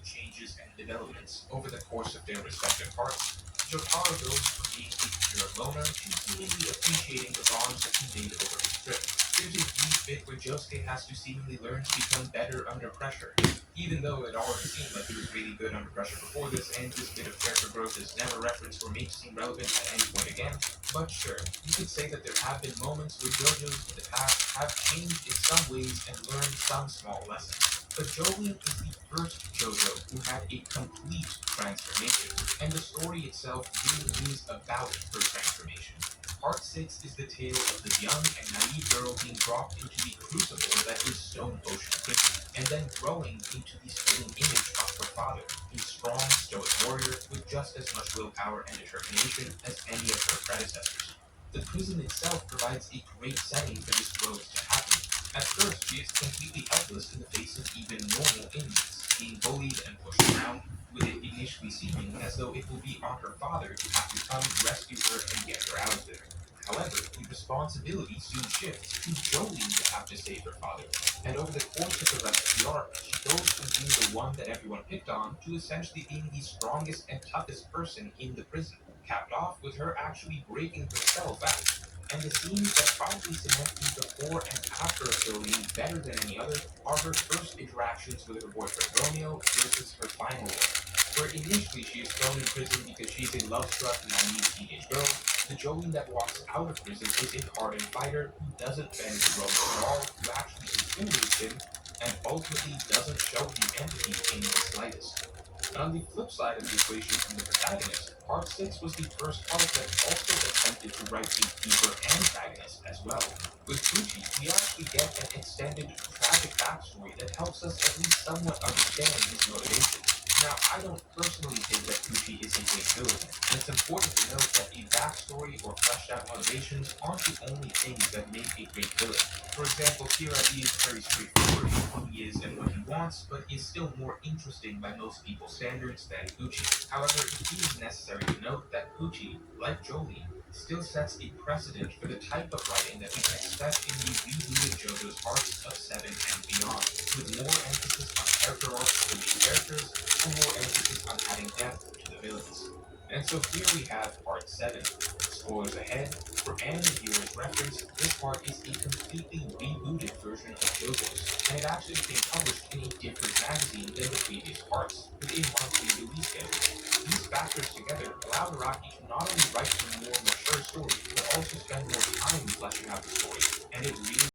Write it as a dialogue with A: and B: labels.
A: changes and developments over the course of their respective arcs. Jotaro goes from being a pure loner to seemingly appreciating the bonds that he made over his trip. There's a brief bit where Josuke has to seemingly learn to become better under pressure, even though it already seemed like he was really good under pressure before this, and this bit of character growth is never referenced or made to seem relevant at any point again. But sure, you could say that there have been moments where JoJo's in the past have changed in some ways and learned some small lessons. But Jolene is the first JoJo who had a complete transformation, and the story itself really is about her transformation. Part 6 is the tale of the young and naive girl being dropped into the crucible that is Stone Ocean Prison, and then growing into the spitting image of her father, a strong, stoic warrior with just as much willpower and determination as any of her predecessors. The prison itself provides a great setting for this growth to happen. At first, she is completely helpless in the face of even normal inmates, being bullied and pushed around, with it initially seeming as though it will be on her father to have to come rescue her and get her out of there. However, the responsibility soon shifts to Jolene to have to save her father, and over the course of the rest of the arc, she goes from being the one that everyone picked on to essentially being the strongest and toughest person in the prison, capped off with her actually breaking herself out. And the scenes that probably cement the before and after of Jolene better than any other are her first interactions with her boyfriend Romeo versus her final one. Where initially she is thrown in prison because she's a love-struck, naive teenage girl, the Jolene that walks out of prison is a hardened fighter who doesn't bend to Romeo at all, who actually intimidates him, and ultimately doesn't show him empathy in the slightest. But on the flip side of the equation from the protagonist, Part 6 was the first arc that also attempted to write a deeper antagonist as well. With Gucci, we actually get an extended tragic backstory that helps us at least somewhat understand his motivations. Now, I don't personally think that Gucci is a great villain, and it's important to note that a backstory or fleshed out motivations aren't the only things that make a great villain. For example, Kira is very straightforward in who he is and what he wants, but is still more interesting by most people's standards than Gucci. However, it is necessary to note that Gucci, like Jolie, still sets a precedent for the type of writing that we can expect in the rebooted JoJo's arcs of 7 and beyond, with more emphasis on character arcs for the main characters and more emphasis on adding depth to the villains. And so here we have Part 7. Spoilers ahead, for anime viewers' reference, this part is a completely rebooted version of JoJo's, and it actually became published in a different magazine than the previous parts, with a monthly release schedule. These factors together allowed Araki to not only write a more mature story, but also spend more time fleshing out the story, and it really